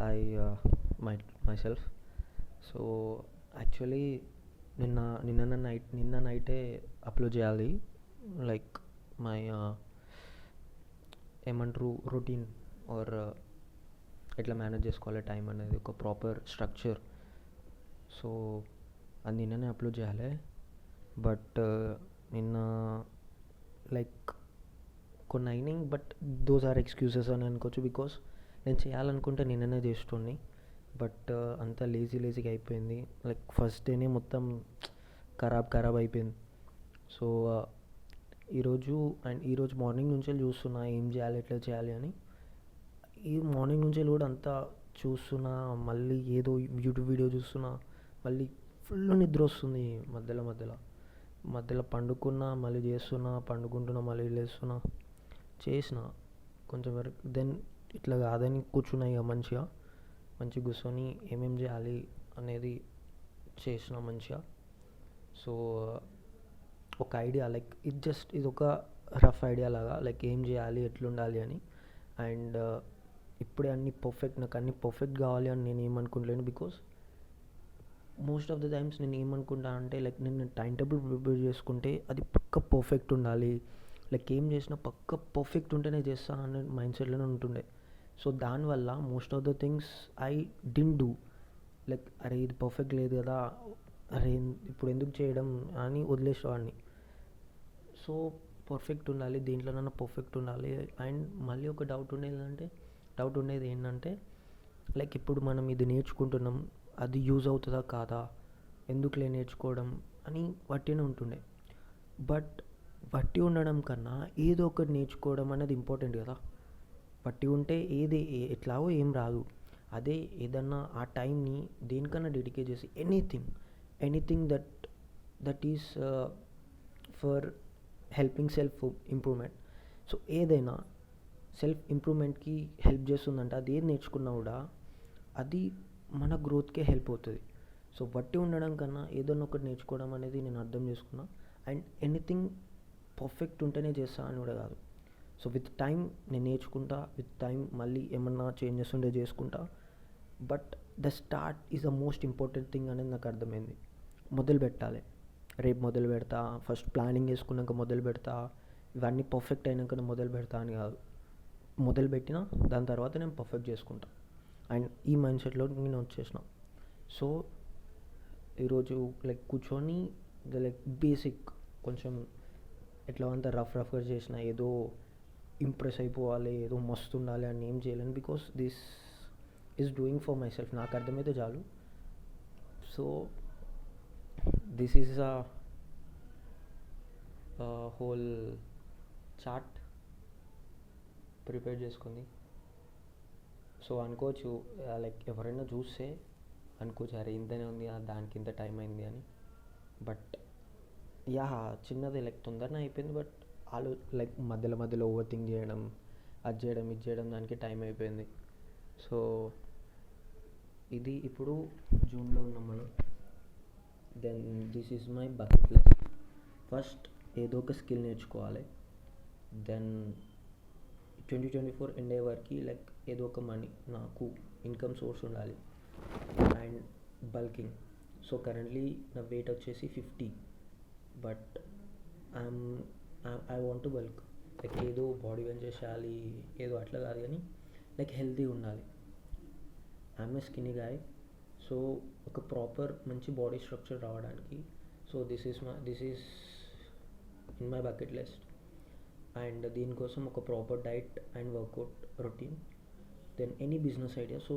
I myself. So actually నిన్న నైటే upload చేయాలి. లైక్ మై ఏమంటారు రొటీన్ ఆర్ ఎట్లా మేనేజ్ చేసుకోవాలి టైం అనేది ఒక ప్రాపర్ స్ట్రక్చర్. సో అది నిన్ననే అప్లోడ్ చేయాలి. బట్ నిన్న లైక్ కొన్ని అయినాయి. బట్ దోస్ ఆర్ ఎక్స్క్యూజెస్ అని అనుకోవచ్చు. బికాస్ నేను చేయాలనుకుంటే నిన్ననే చేస్తుండే. బట్ అంతా లేజీగా అయిపోయింది. లైక్ ఫస్ట్ డేనే మొత్తం ఖరాబ్ అయిపోయింది. సో ఈరోజు మార్నింగ్ నుంచే చూస్తున్నా ఏం చేయాలి ఎట్లా చేయాలి అని. ఈ మార్నింగ్ నుంచి కూడా అంతా చూస్తున్నా, మళ్ళీ ఏదో యూట్యూబ్ వీడియో చూస్తున్నా, మళ్ళీ ఫుల్ నిద్ర వస్తుంది మధ్యలో పండుకున్నా, మళ్ళీ చేస్తున్నా, పండుకుంటున్నా, మళ్ళీ లేస్తున్నా, చేసిన కొంచెం వరకు. దెన్ ఇట్లా కాదని కూర్చున్నా ఇక మంచిగా కూర్చొని ఏమేం చేయాలి అనేది చేసిన మంచిగా. సో ఒక ఐడియా లైక్ ఇది ఒక రఫ్ ఐడియా లాగా, లైక్ ఏం చేయాలి ఎట్లుండాలి అని. అండ్ ఇప్పుడే నాకు అన్నీ పర్ఫెక్ట్ కావాలి అని నేను ఏమనుకుంటలేను. Because most of the times నేను ఏమనుకుంటా అంటే లైక్ నేను టైం టేబుల్ ప్రిపేర్ చేసుకుంటే అది పక్క పర్ఫెక్ట్ ఉండాలి, లైక్ ఏం చేసినా పక్క పర్ఫెక్ట్ ఉంటేనే చేస్తాను అనే మైండ్ సెట్లోనే ఉంటుండే. సో దానివల్ల most of the things I didn't do. Like అరే ఇది పర్ఫెక్ట్ లేదు కదా, అరే ఇప్పుడు ఎందుకు చేయడం అని వదిలేసేవాడిని. సో పర్ఫెక్ట్ ఉండాలి, దేంట్లోనైనా పర్ఫెక్ట్ ఉండాలి. అండ్ మళ్ళీ ఒక డౌట్ ఉండేది ఏంటంటే లైక్ ఇప్పుడు మనం ఇది నేర్చుకుంటున్నాం, అది యూజ్ అవుతుందా కాదా, ఎందుకులే నేర్చుకోవడం అని వట్టినే ఉంటుండే. బట్ వట్టి ఉండడం కన్నా ఏదో ఒకటి నేర్చుకోవడం అనేది ఇంపార్టెంట్ కదా. వట్టి ఉంటే ఎట్లాగో ఏం రాదు. అదే ఏదన్నా ఆ టైంని దేనికన్నా డెడికేట్ చేసి anything that is for helping self improvement. So ఏదైనా సెల్ఫ్ ఇంప్రూవ్మెంట్కి హెల్ప్ చేస్తుందంటే అది ఏది నేర్చుకున్నా కూడా అది మన గ్రోత్కే హెల్ప్ అవుతుంది. సో వట్టి ఉండడం కన్నా ఏదైనా ఒకటి నేర్చుకోవడం అనేది నేను అర్థం చేసుకున్నా. అండ్ ఎనీథింగ్ పర్ఫెక్ట్ ఉంటేనే చేస్తా అని కూడా కాదు. సో విత్ టైం నేను నేర్చుకుంటా, విత్ టైం మళ్ళీ ఏమన్నా చేంజెస్ ఉంటే చేసుకుంటా. But the start is the most important thing అనేది నాకు అర్థమైంది. మొదలు పెట్టాలి, రేపు మొదలు పెడతా, ఫస్ట్ ప్లానింగ్ చేసుకున్నాక మొదలు పెడతా, ఇవన్నీ పర్ఫెక్ట్ అయినాక మొదలు పెడతా అని కాదు. మొదలు పెట్టినా దాని తర్వాత నేను పర్ఫెక్ట్ చేసుకుంటా. అండ్ ఈ మైండ్ సెట్లో నేను వచ్చేసిన. సో ఈరోజు లైక్ కూర్చొని లైక్ బేసిక్ కొంచెం ఎట్లా అంతా రఫ్గా చేసిన, ఏదో ఇంప్రెస్ అయిపోవాలి, ఏదో మస్తు ఉండాలి అని ఏం చేయలేను. Because this is doing for my self, నాకు అర్థమైతే చాలు. So this is a whole chart prepare చేసుకుంది. సో అనుకోవచ్చు లైక్ ఎవరైనా చూస్తే అనుకోవచ్చు అరే ఇంతనే ఉంది, దానికి ఇంత టైం అయింది అని. బట్ యా చిన్నది లైక్ తొందరనే అయిపోయింది. బట్ లైక్ మధ్యలో ఓవర్ థింక్ చేయడం, అది చేయడం దానికి టైం అయిపోయింది. సో ఇది ఇప్పుడు జూన్లో ఉన్నాం మనం. Then this is my bucket list. First ఏదో ఒక స్కిల్ నేర్చుకోవాలి. దెన్ 2024 ఎండ్ అయ్యే వరకు లైక్ ఏదో ఒక మనీ నాకు ఇన్కమ్ సోర్స్ ఉండాలి. And bulking. సో కరెంట్లీ నా వెయిట్ వచ్చేసి 50. But I want to bulk. Like ఏదో బాడీ వెయిట్ చేసేయాలి ఏదో అట్లా కాదు, కానీ లైక్ హెల్తీ ఉండాలి. I'm a skinny guy. So ఒక ప్రాపర్ మంచి బాడీ స్ట్రక్చర్ రావడానికి so this is in my bucket list. And దీనికోసం ఒక proper diet and workout routine. Then any business idea. So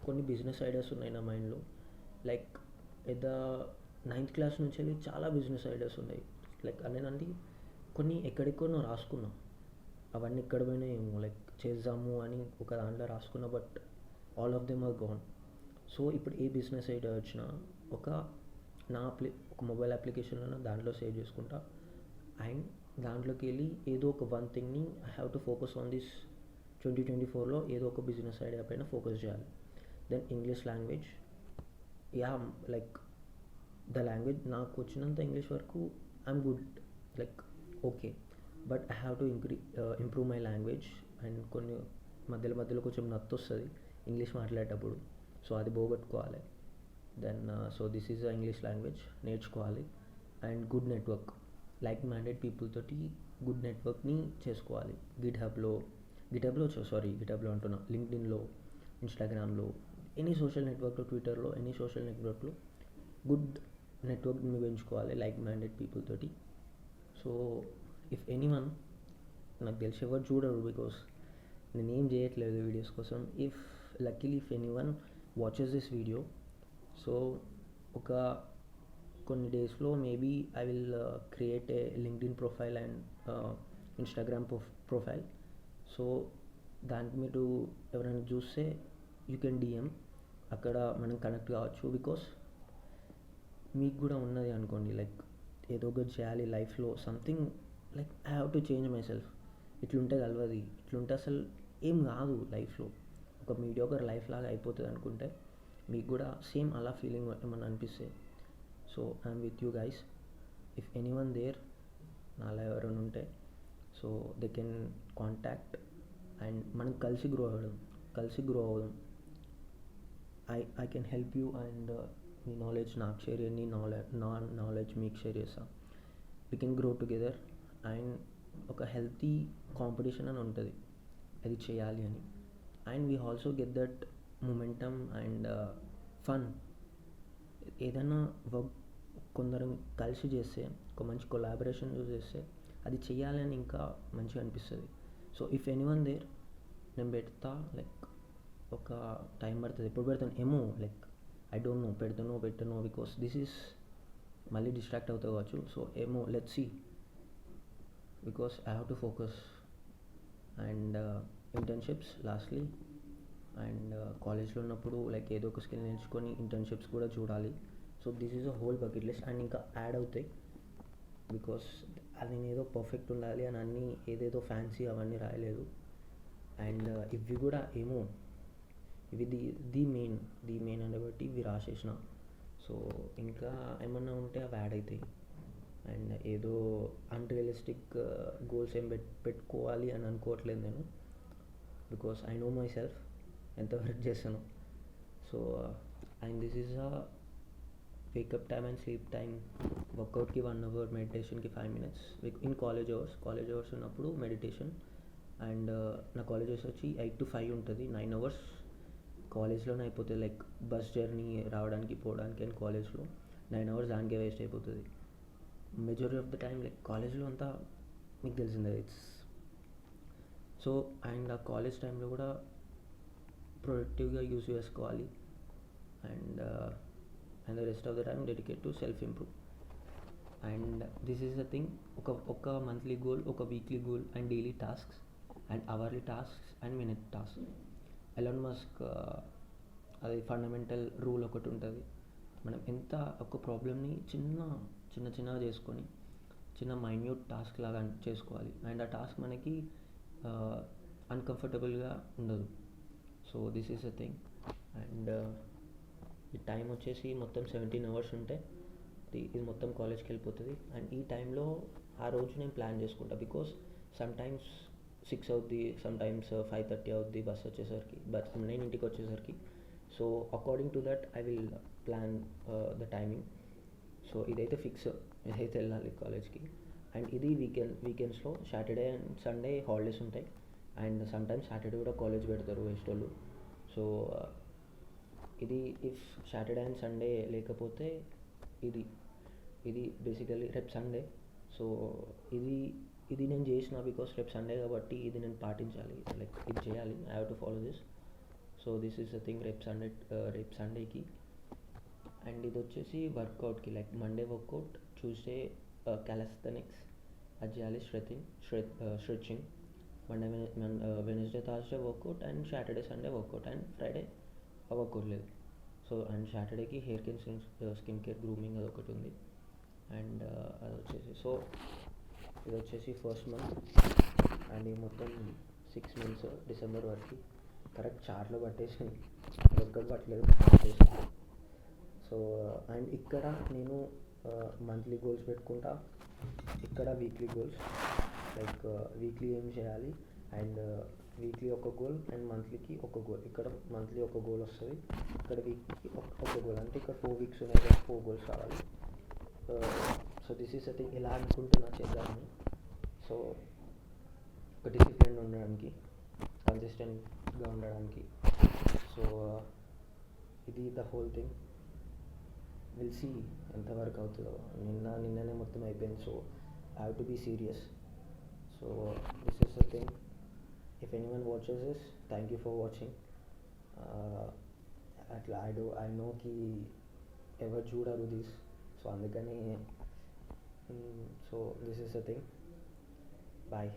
కొన్ని బిజినెస్ ఐడియాస్ ఉన్నాయి నా మైండ్లో. లైక్ ఏదో 9th క్లాస్ నుంచి వెళ్ళి చాలా బిజినెస్ ఐడియాస్ ఉన్నాయి. లైక్ అనేనండి కొన్ని ఎక్కడెక్కడో రాసుకున్నా, అవన్నీ ఎక్కడ పోయినా ఏమో లైక్ చేద్దాము అని ఒక దాంట్లో రాసుకున్నా. But all of them are gone. So ఇప్పుడు ఏ బిజినెస్ ఐడియా వచ్చినా ఒక మొబైల్ అప్లికేషన్లో దాంట్లో సేవ్ చేసుకుంటా. అండ్ దాంట్లోకి వెళ్ళి ఏదో ఒక వన్ థింగ్ని I have to focus on this 2024లో ఏదో ఒక బిజినెస్ ఐడియా పైన ఫోకస్ చేయాలి. Then English language. Yeah like the language నాకు వచ్చినంత ఇంగ్లీష్ వరకు I'm good, like okay. But I have to improve my language. And కొన్ని మధ్యలో కొంచెం నత్తు వస్తుంది ఇంగ్లీష్ మాట్లాడేటప్పుడు. సో అది పోగొట్టుకోవాలి. Then so this is English language నేర్చుకోవాలి. And good network, like minded people తోటి గుడ్ నెట్వర్క్ని చేసుకోవాలి. గిట్హబ్లో అంటున్నా, లింక్డ్ఇన్లో, ఇన్స్టాగ్రామ్లో, ఎనీ సోషల్ నెట్వర్క్లో, ట్విట్టర్లో, ఎనీ సోషల్ నెట్వర్క్లో గుడ్ నెట్వర్క్ని పెంచుకోవాలి లైక్ మైండెడ్ పీపుల్ తోటి. సో ఇఫ్ ఎనీవన్, నాకు తెలిసి ఎవరు చూడరు బికాస్ నేను ఏం చేయట్లేదు వీడియోస్ కోసం. If anyone watches this video, so ఒక కొన్ని డేస్లో maybe I will create a LinkedIn profile and Instagram profile. So దానికి మీరు ఎవరైనా చూస్తే యూ కెన్ డిఎం, అక్కడ మనం కనెక్ట్ కావచ్చు. బికాస్ మీకు కూడా ఉన్నది అనుకోండి, లైక్ ఏదో ఒకటి చేయాలి లైఫ్లో, something like I have to change myself. ఇట్లుంటే కలవది, ఇట్లుంటే అసలు ఏం కాదు లైఫ్లో, ఒక మీడియోకర్ లైఫ్ లాగా అయిపోతుంది అనుకుంటే, మీకు కూడా సేమ్ అలా ఫీలింగ్ ఏమన్నా అనిపిస్తే, so I'm with you guys. If anyone there, నాలా ఎవరైనా ఉంటే, so they can contact and మనం కలిసి గ్రో అవ్వడం. I can help you and నీ నాలెడ్జ్ నాకు షేర్ చేయండి, నా నాలెడ్జ్ మీకు షేర్ చేస్తా. We can grow together. And ఒక హెల్తీ కాంపిటీషన్ అని ఉంటుంది, అది చేయాలి అని. And we also get that momentum and fun. ఏదైనా వర్క్ కొందరం కలిసి చేస్తే, ఒక మంచి కొలాబరేషన్ చేస్తే, అది చేయాలని ఇంకా మంచిగా అనిపిస్తుంది. సో ఇఫ్ ఎనీవన్ దేర్, నేను పెడతా, లైక్ ఒక టైం పడుతుంది, ఎప్పుడు పెడతాను ఏమో, లైక్ ఐ డోంట్ నో, పెట్టను బికాస్ దిస్ ఈస్ మళ్ళీ డిస్ట్రాక్ట్ అవుతా కావచ్చు. సో ఏమో, let's see, because I have to focus. And internships lastly, and కాలేజ్లో ఉన్నప్పుడు లైక్ ఏదో ఒక స్కిల్ నేర్చుకొని ఇంటర్న్షిప్స్ కూడా చూడాలి. So this is a whole bucket list. And ఇంకా యాడ్ అవుతాయి, బికాస్ అది నేను ఏదో పర్ఫెక్ట్ ఉండాలి అని అన్నీ ఏదేదో ఫ్యాన్సీ అవన్నీ రాయలేదు. అండ్ ఇవి కూడా ఏమో, ఇవి ది మెయిన్ అని బట్టి ఇవి రాసేసిన. సో ఇంకా ఏమన్నా ఉంటే అవి యాడ్ అవుతాయి. అండ్ ఏదో అన్రియలిస్టిక్ గోల్స్ ఏం పెట్టుకోవాలి అని అనుకోవట్లేదు నేను, because I know myself ఎంతవరకు చేస్తాను. So and this is a wake up time and sleep time. వర్కౌట్కి 1 hour, మెడిటేషన్కి 5 minutes. ఇన్ కాలేజ్ అవర్స్ ఉన్నప్పుడు మెడిటేషన్. అండ్ నా కాలేజ్ అవర్స్ వచ్చి 8 to 5 ఉంటుంది, 9 hours కాలేజ్లోనే అయిపోతుంది. లైక్ బస్ జర్నీ రావడానికి పోవడానికి, అండ్ కాలేజ్లో 9 hours దానికే వేస్ట్ అయిపోతుంది majority of the time. Like కాలేజ్లో అంతా మీకు తెలిసిందే ఇట్స్. సో అండ్ ఆ కాలేజ్ టైంలో కూడా ప్రొడక్టివ్గా యూజ్ చేసుకోవాలి. And the rest of the time dedicate to self improve. And this is the thing, ఒక మంత్లీ గోల్, ఒక weekly goal, and daily tasks, and hourly tasks, and minute task. Elon Musk అది fundamental rule ఒకటి ఉంటుంది. మనం ఎంత ఒక ప్రాబ్లమ్ని చిన్నగా చేసుకొని, చిన్న మైన్యూట్ టాస్క్ లాగా చేసుకోవాలి. అండ్ ఆ టాస్క్ మనకి అన్కంఫర్టబుల్గా ఉండదు. So this is the thing. And ఈ టైం వచ్చేసి మొత్తం 17 hours ఉంటే ఇది మొత్తం కాలేజ్కి వెళ్ళిపోతుంది. అండ్ ఈ టైంలో ఆ రోజు నేను ప్లాన్ చేసుకుంటా, బికాస్ సమ్టైమ్స్ 6 అవుద్ది, సమ్టైమ్స్ 5:30 అవుద్ది బస్ వచ్చేసరికి, నేను ఇంటికి వచ్చేసరికి. So according to that I will plan the timing. So ఇదైతే ఫిక్స్, ఇదైతే వెళ్ళాలి కాలేజ్కి. అండ్ ఇది వీకెండ్స్లో సాటర్డే అండ్ సండే హాలిడేస్ ఉంటాయి. అండ్ సమ్టైమ్స్ సాటర్డే కూడా కాలేజ్ పెడతారు వేస్ట్ వాళ్ళు. సో ఇది ఇఫ్ సాటర్డే అండ్ సండే లేకపోతే ఇది బేసికలీ రేపు సండే. సో ఇది నేను చేసిన బికాస్ రేపు సండే కాబట్టి ఇది నేను పాటించాలి, లైక్ ఇది చేయాలి, I have to follow this. So this is the thing రేపు సండేకి. అండ్ ఇది వచ్చేసి వర్కౌట్కి, like Monday workout, Tuesday calisthenics అది చేయాలి, stretching, Wednesday Thursday workout, and Saturday Sunday workout, and Friday workout లేదు. సో అండ్ సాటర్డేకి hair care, skin care, grooming అదొకటి ఉంది. అండ్ అది వచ్చేసి, సో ఇది వచ్చేసి ఫస్ట్ మంత్. అండ్ ఈ మొత్తం 6 months, డిసెంబర్ వరకు కరెక్ట్ చార్ట్లో పట్టేసింది, ఒక్కటి పట్టలేదు. సో అండ్ ఇక్కడ నేను మంత్లీ గోల్స్ పెట్టుకుంటా, ఇక్కడ వీక్లీ గోల్స్, లైక్ వీక్లీ ఏం చేయాలి, అండ్ వీక్లీ ఒక గోల్ అండ్ మంత్లీకి ఒక గోల్. ఇక్కడ మంత్లీ ఒక గోల్ వస్తుంది, ఇక్కడ వీక్కి ఒక గోల్. అంటే ఇక్కడ 4 వీక్స్ ఉన్నాయి కదా, 4 గోల్స్ రావాలి. సో దిస్ ఈస్ థింగ్ ఇలా అనుకుంటున్నా చేద్దామని. సో ఒక డిసిప్లిన్ ఉండడానికి, కన్సిస్టెంట్గా ఉండడానికి. సో ఇది the whole thing. Will see ఎంతవరకు అవుతుందో. నిన్ననే మొత్తం అయిపోయింది. So I have to be serious. So this is the thing. If anyone watches this, thank you for watching. అట్లా ఐ నో కి ఎవరు చూడరు దిస్, సో అందుకని so this is the thing. Bye.